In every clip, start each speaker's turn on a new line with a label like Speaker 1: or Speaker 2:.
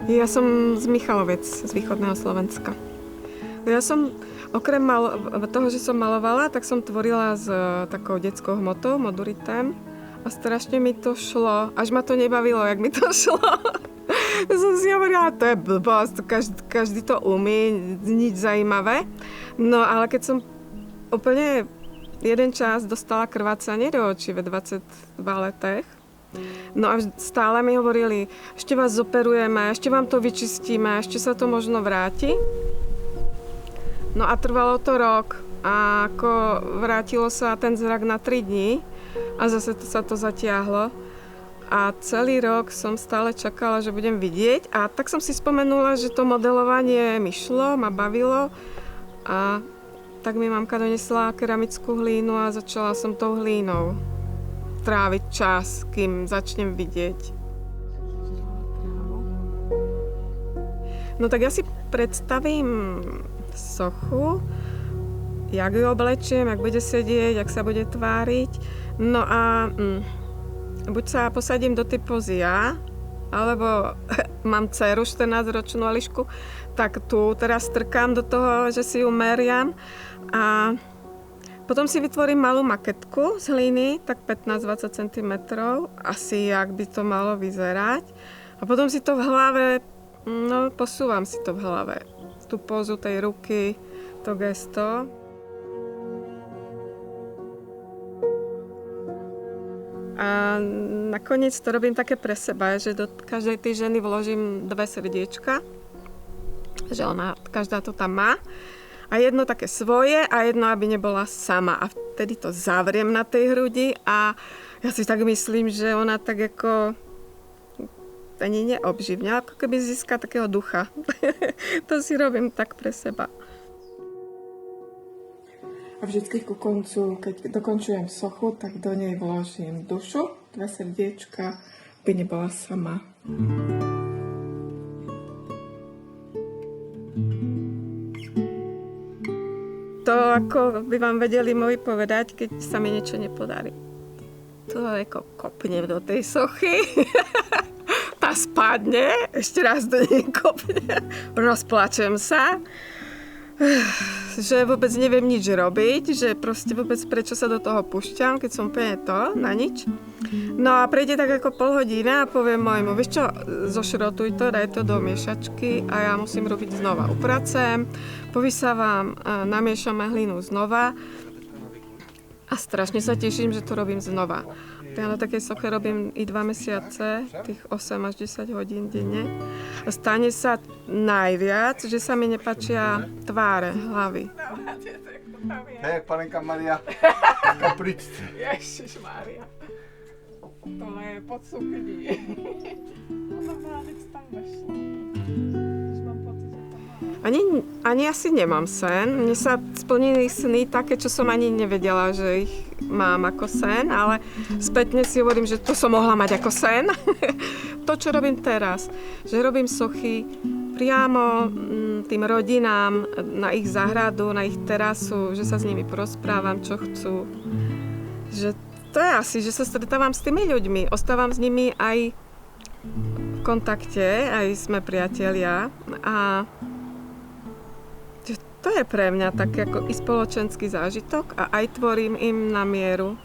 Speaker 1: Ja som z Michalovec, z východného Slovenska. Ja som, okrem toho, že som malovala, tak som tvorila s takou detskou hmotou, moduritem. A strašne mi to šlo. Až ma to nebavilo, jak mi to šlo. Som si hovorila, to je blbosť, každý to umí, nič zajímavé. No ale keď som úplne jeden čas dostala krvácanie do očí ve 22 letech, no a stále mi hovorili, ešte vás zoperujeme, ešte vám to vyčistíme, ešte sa to možno vráti. No a trvalo to rok a ako vrátilo sa ten zrak na 3 dní a zase sa to zatiahlo. A celý rok som stále čakala, že budem vidieť a tak som si spomenula, že to modelovanie mi šlo, ma bavilo a tak mi mamka donesla keramickú hlínu a začala som tou hlínou tráviť čas, kým začnem vidieť. No tak ja si predstavím sochu, jak ju oblečiem, jak bude sedieť, jak sa bude tváriť. No a buď sa posadím do tej pozy ja, alebo mám dceru 14-ročnú Elišku, tak tu teraz strkám do toho, že si ju meriam a potom si vytvorím malú maketku z hliny, tak 15-20 cm, asi jak by to malo vyzerať. A potom si to v hlave, posúvam si to v hlave, tú pozu tej ruky, to gesto. A nakoniec to robím také pre seba, že do každej tej ženy vložím 2 srdiečka, že ona, každá to tam má. A jedno také svoje a jedno, aby nebola sama. A vtedy to zavriem na tej hrudi a ja si tak myslím, že ona tak ako ani neobživňa, ako keby získa takého ducha. To si robím tak pre seba. A vždycky ku koncu, keď dokončujem sochu, tak do nej vložím dušu, 2 srdiečka, aby nebola sama. To ako by vám vedeli moji povedať, keď sa mi niečo nepodarí. To ako kopnem do tej sochy. Tá spadne, ešte raz do nej kopnem, rozplačem sa. Že vôbec neviem nič robiť, že proste vôbec prečo sa do toho púšťam, keď som úplne to, na nič. No a prejde tak ako pol hodiny a poviem môjmu, vieš čo, zošrotuj to, daj to do miešačky a ja musím robiť znova. Upracem, povysávam, namiešame hlinu znova a strašne sa teším, že to robím znova. Ja na takej soche robím i 2 mesiace, tých 8 až 10 hodín denne. Stane sa najviac, že sa mi nepáčia tváre, hlavy.
Speaker 2: Hej, panenka Maria, kapričte.
Speaker 1: Ježišmária. Tohle je pod sukní. Ani asi nemám sen. Mne sa splnili sny také, čo som ani nevedela, že ich mám ako sen, ale spätne si hovorím, že to som mohla mať ako sen. To, čo robím teraz, že robím sochy priamo tým rodinám na ich záhradu, na ich terasu, že sa s nimi porozprávam, čo chcú. Že to je asi, že sa stretávam s tými ľuďmi, ostávam s nimi aj v kontakte, aj sme priatelia a to je pre mňa tak ako i spoločenský zážitok a aj tvorím im na mieru.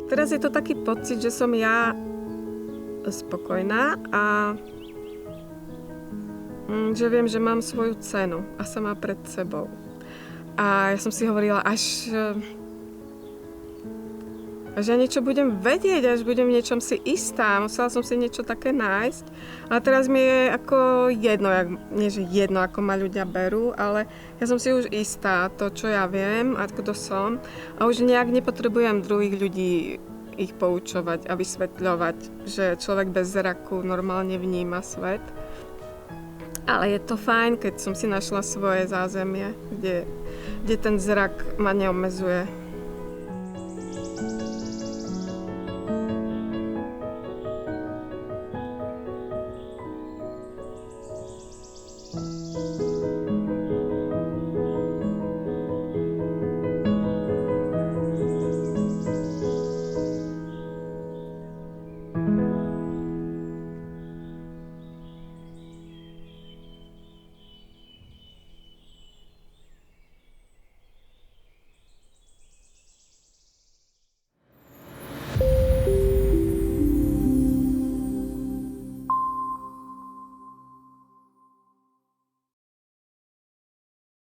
Speaker 1: Teraz je to taký pocit, že som ja spokojná a že viem, že mám svoju cenu a sama pred sebou. A ja som si hovorila, až ja niečo budem vedieť, až budem v niečom si istá. Musela som si niečo také nájsť. A teraz mi je ako jedno, nie že jedno, ako ma ľudia berú, ale ja som si už istá to, čo ja viem a kto som. A už nejak nepotrebujem druhých ľudí ich poučovať a vysvetľovať, že človek bez zraku normálne vníma svet. Ale je to fajn, keď som si našla svoje zázemie, kde ten zrak ma neobmedzuje.